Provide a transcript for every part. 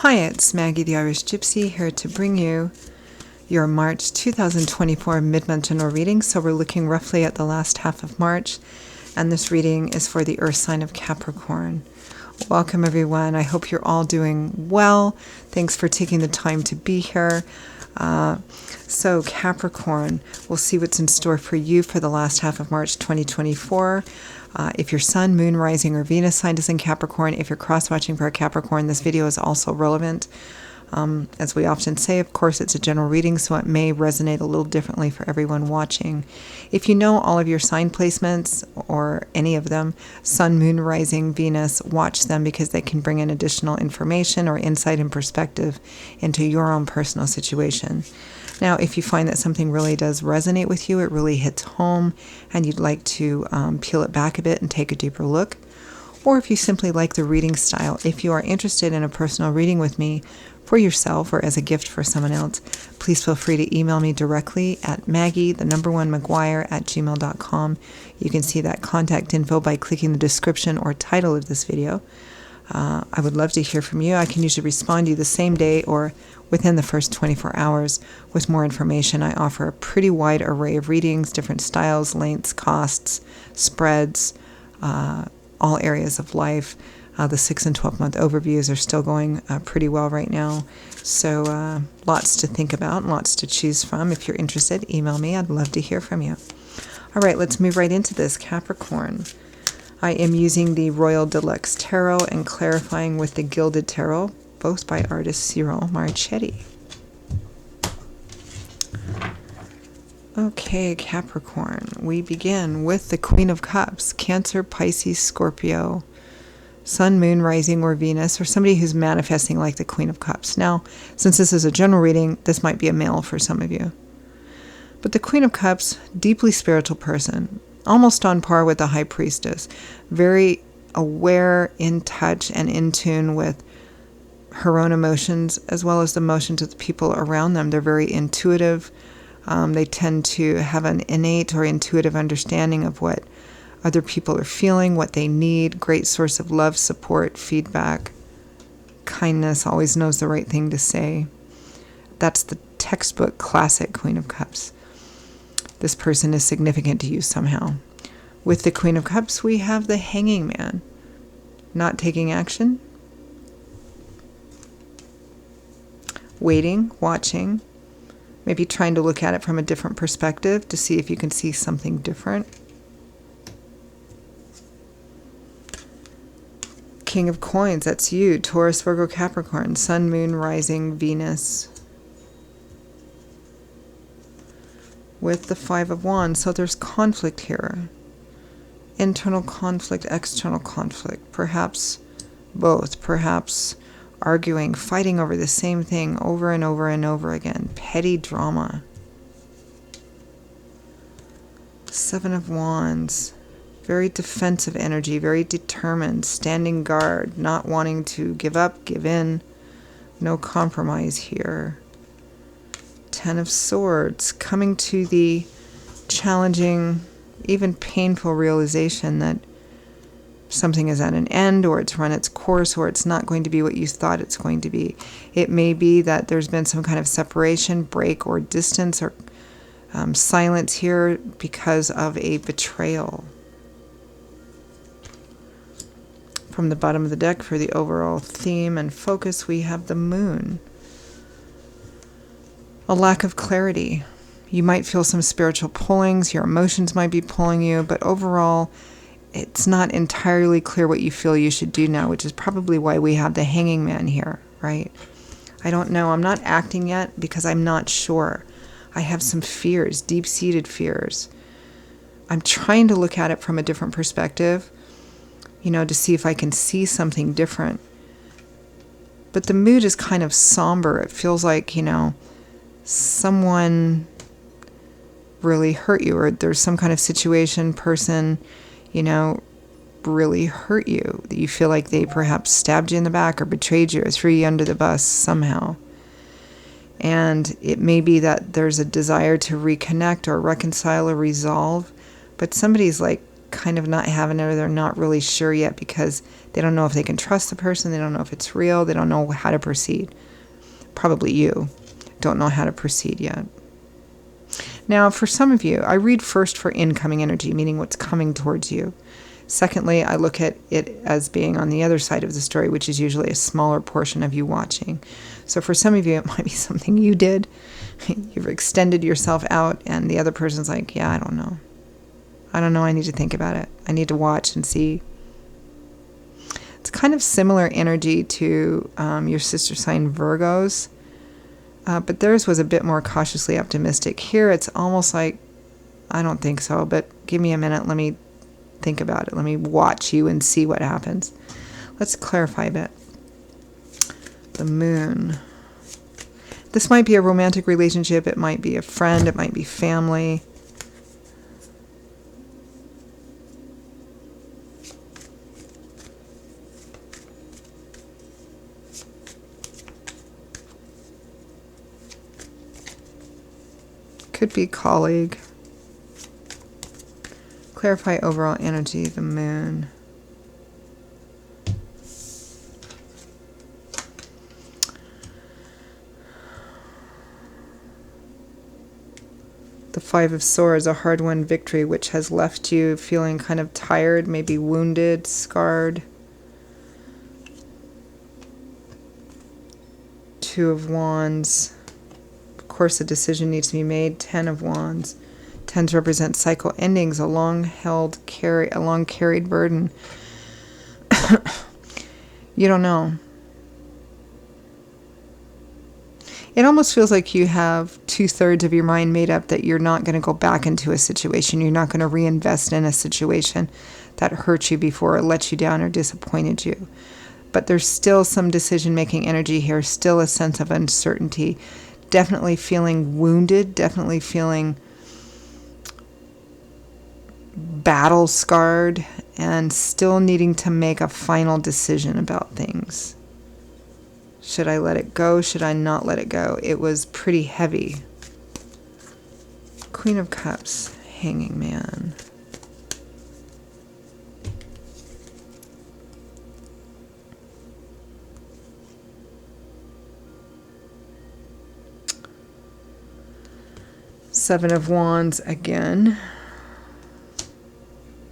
Hi, it's Maggie the Irish Gypsy here to bring you your March 2024 mid-month general reading. So we're looking roughly at the last half of March, and this reading is for the earth sign of Capricorn. Welcome everyone. I hope you're all doing well. Thanks for taking the time to be here. So Capricorn, we'll see what's in store for you for the last half of March 2024. If your sun, moon, rising, or Venus sign is in Capricorn, if you're cross-watching for a Capricorn, this video is also relevant. As we often say, of course, it's a general reading, so it may resonate a little differently for everyone watching. If you know all of your sign placements, or any of them, sun, moon, rising, Venus, watch them because they can bring in additional information or insight and perspective into your own personal situation. Now, if you find that something really does resonate with you, it really hits home, and you'd like to peel it back a bit and take a deeper look, or if you simply like the reading style, if you are interested in a personal reading with me for yourself or as a gift for someone else, please feel free to email me directly at maggie1mcguire@gmail.com. You can see that contact info by clicking the description or title of this video. I would love to hear from you. I can usually respond to you the same day or within the first 24 hours with more information. I offer a pretty wide array of readings, different styles, lengths, costs, spreads, all areas of life. The 6 and 12-month overviews are still going pretty well right now. So lots to think about, lots to choose from. If you're interested, email me. I'd love to hear from you. All right, let's move right into this, Capricorn. I am using the Royal Deluxe Tarot and clarifying with the Gilded Tarot, both by artist Cyril Marchetti. Okay, Capricorn, we begin with the Queen of Cups, Cancer, Pisces, Scorpio, Sun, Moon, Rising, or Venus, or somebody who's manifesting like the Queen of Cups. Now, since this is a general reading, this might be a male for some of you. But the Queen of Cups, deeply spiritual person, almost on par with the High Priestess, very aware, in touch, and in tune with her own emotions, as well as the emotions of the people around them. They're very intuitive. They tend to have an innate or intuitive understanding of what other people are feeling, what they need. Great source of love, support, feedback, kindness, always knows the right thing to say. That's the textbook classic Queen of Cups. This person is significant to you somehow. With the Queen of Cups, we have the Hanging Man. Not taking action. Waiting, watching. Maybe trying to look at it from a different perspective to see if you can see something different. King of Coins, that's you. Taurus, Virgo, Capricorn. Sun, Moon, Rising, Venus. With the Five of Wands. So there's conflict here. Internal conflict, external conflict. Perhaps both. Perhaps arguing, fighting over the same thing over and over and over again. Petty drama. Seven of Wands. Very defensive energy, very determined, standing guard, not wanting to give up, give in. No compromise here. Ten of Swords, coming to the challenging, even painful realization that something is at an end, or it's run its course, or it's not going to be what you thought it's going to be. It may be that there's been some kind of separation, break, or distance, or silence here because of a betrayal. From the bottom of the deck for the overall theme and focus, we have the Moon. A lack of clarity. You might feel some spiritual pullings, your emotions might be pulling you, but overall, it's not entirely clear what you feel you should do now, which is probably why we have the Hanging Man here, right? I don't know. I'm not acting yet because I'm not sure. I have some fears, deep-seated fears. I'm trying to look at it from a different perspective, to see if I can see something different. But the mood is kind of somber. It feels like, someone really hurt you, or there's some kind of situation, person, really hurt you. That you feel like they perhaps stabbed you in the back or betrayed you or threw you under the bus somehow. And it may be that there's a desire to reconnect or reconcile or resolve, but somebody's like kind of not having it, or they're not really sure yet because they don't know if they can trust the person. They don't know if it's real. They don't know how to proceed. Probably you don't know how to proceed yet. Now, for some of you, I read first for incoming energy, meaning what's coming towards you. Secondly, I look at it as being on the other side of the story, which is usually a smaller portion of you watching. So for some of you, it might be something you did. You've extended yourself out, and the other person's like, yeah, I don't know. I need to think about it. I need to watch and see. It's kind of similar energy to your sister sign Virgos, but theirs was a bit more cautiously optimistic. Here, it's almost like, I don't think so, but give me a minute. Let me think about it. Let me watch you and see what happens. Let's clarify a bit. The Moon. This might be a romantic relationship. It might be a friend. It might be family. Could be colleague. Clarify overall energy, the Moon. The Five of Swords, a hard-won victory which has left you feeling kind of tired, maybe wounded, scarred. Two of Wands. Of course, a decision needs to be made. 10 of Wands. Tends to represent cycle endings, a long carried burden. You don't know. It almost feels like you have 2/3 of your mind made up that you're not going to go back into a situation. You're not going to reinvest in a situation that hurt you before, or let you down, or disappointed you. But there's still some decision-making energy here, still a sense of uncertainty. Definitely feeling wounded, definitely feeling battle-scarred, and still needing to make a final decision about things. Should I let it go? Should I not let it go? It was pretty heavy. Queen of Cups, Hanging Man. Seven of Wands again.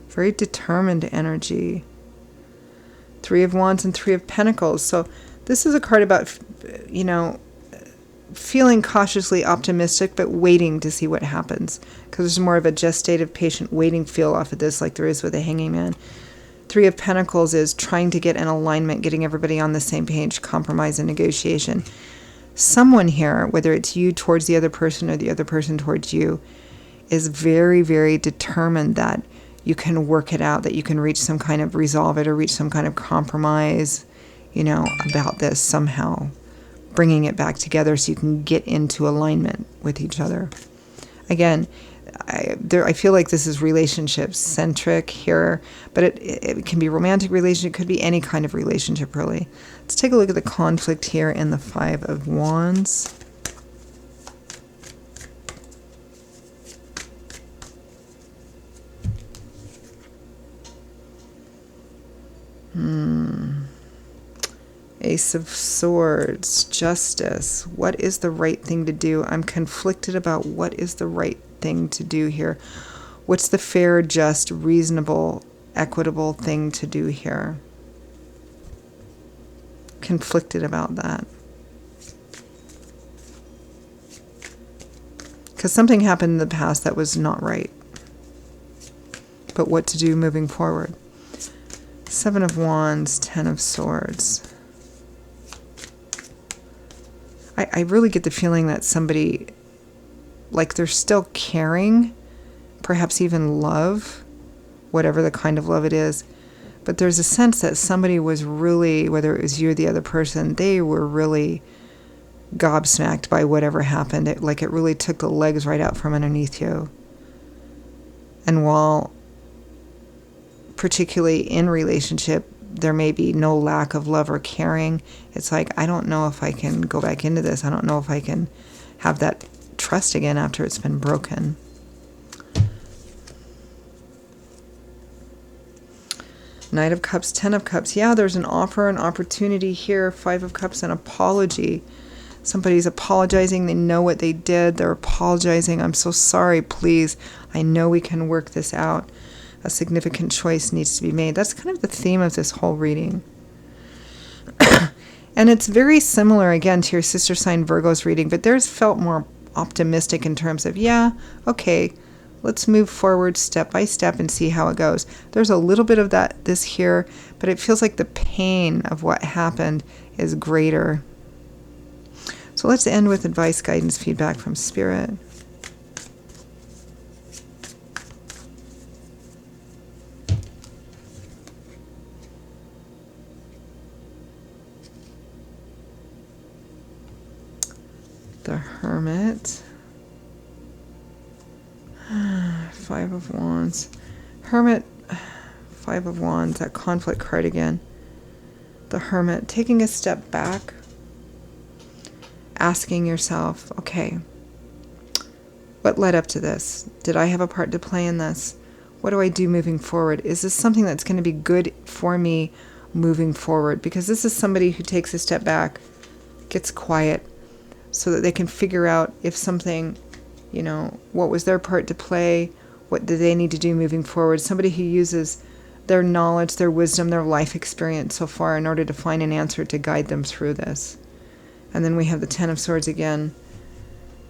Very determined energy. Three of Wands and Three of Pentacles. So this is a card about, feeling cautiously optimistic, but waiting to see what happens. Because there's more of a gestative, patient waiting feel off of this, like there is with a Hanging Man. Three of Pentacles is trying to get an alignment, getting everybody on the same page, compromise and negotiation. Someone here, whether it's you towards the other person or the other person towards you, is very, very determined that you can work it out, that you can reach some kind of resolve it, or reach some kind of compromise, about this somehow, bringing it back together so you can get into alignment with each other. Again, I feel like this is relationship-centric here, but it can be romantic relationship, it could be any kind of relationship, really. Let's take a look at the conflict here in the Five of Wands. Ace of Swords, Justice. What is the right thing to do? I'm conflicted about what is the right thing to do here. What's the fair, just, reasonable, equitable thing to do here? Conflicted about that. Because something happened in the past that was not right. But what to do moving forward? Seven of Wands, 10 of Swords. I really get the feeling that somebody, like they're still caring, perhaps even love, whatever the kind of love it is. But there's a sense that somebody was really, whether it was you or the other person, they were really gobsmacked by whatever happened. It really took the legs right out from underneath you. And while particularly in relationship, there may be no lack of love or caring, it's like, I don't know if I can go back into this. I don't know if I can have that trust again after it's been broken. Knight of Cups, 10 of Cups. Yeah, there's an offer, an opportunity here. 5 of Cups, an apology. Somebody's apologizing. They know what they did. They're apologizing. I'm so sorry, please. I know we can work this out. A significant choice needs to be made. That's kind of the theme of this whole reading. And it's very similar, again, to your sister sign Virgo's reading, but theirs felt more optimistic in terms of, yeah, okay, let's move forward step by step and see how it goes. There's a little bit of this here, but it feels like the pain of what happened is greater. So let's end with advice, guidance, feedback from Spirit. The Hermit. 5 of Wands. Hermit, 5 of Wands, that conflict card again. The Hermit, taking a step back, asking yourself, okay, what led up to this? Did I have a part to play in this? What do I do moving forward? Is this something that's going to be good for me moving forward? Because this is somebody who takes a step back, gets quiet, so that they can figure out if something, what was their part to play? What do they need to do moving forward? Somebody who uses their knowledge, their wisdom, their life experience so far in order to find an answer to guide them through this. And then we have the 10 of Swords again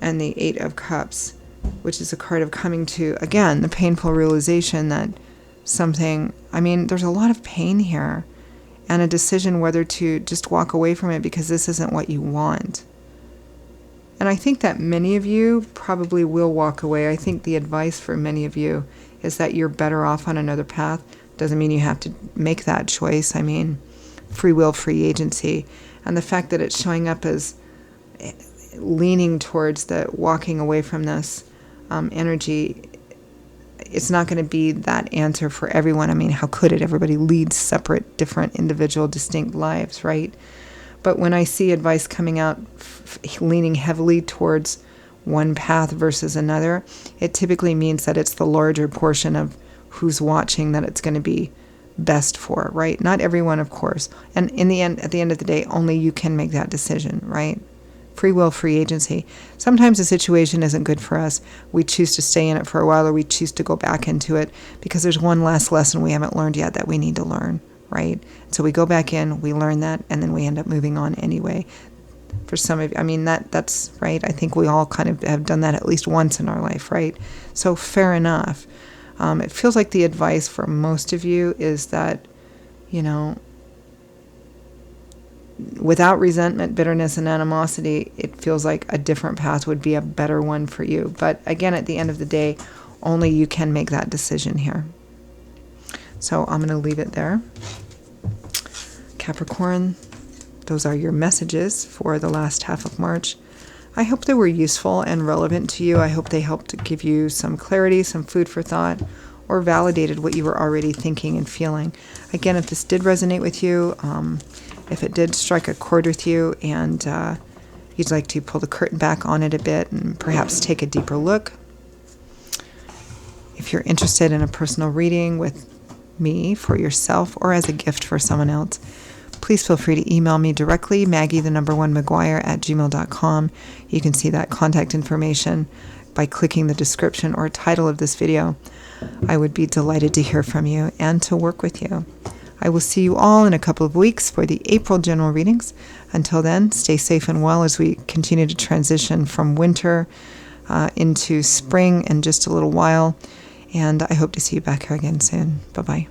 and the 8 of Cups, which is a card of coming to, again, the painful realization that something, there's a lot of pain here and a decision whether to just walk away from it because this isn't what you want. And I think that many of you probably will walk away. I think the advice for many of you is that you're better off on another path. Doesn't mean you have to make that choice. Free will, free agency. And the fact that it's showing up as leaning towards the walking away from this energy, it's not going to be that answer for everyone. How could it? Everybody leads separate, different, individual, distinct lives, right? But when I see advice coming out leaning heavily towards one path versus another, it typically means that it's the larger portion of who's watching that it's going to be best for, right? Not everyone, of course. And at the end of the day, only you can make that decision, right? Free will, free agency. Sometimes a situation isn't good for us. We choose to stay in it for a while, or we choose to go back into it because there's one last lesson we haven't learned yet that we need to learn, right? So we go back in, we learn that, and then we end up moving on anyway. For some of you, that's right. I think we all kind of have done that at least once in our life, right? So fair enough. It feels like the advice for most of you is that, without resentment, bitterness, and animosity, it feels like a different path would be a better one for you. But again, at the end of the day, only you can make that decision here. So I'm going to leave it there. Capricorn, those are your messages for the last half of March. I hope they were useful and relevant to you. I hope they helped to give you some clarity, some food for thought, or validated what you were already thinking and feeling. Again, if this did resonate with you, if it did strike a chord with you and you'd like to pull the curtain back on it a bit and perhaps take a deeper look, if you're interested in a personal reading with me for yourself or as a gift for someone else, please feel free to email me directly, Maggie1McGuire@gmail.com. You can see that contact information by clicking the description or title of this video. I would be delighted to hear from you and to work with you. I will see you all in a couple of weeks for the April general readings. Until then, stay safe and well as we continue to transition from winter into spring in just a little while. And I hope to see you back here again soon. Bye-bye.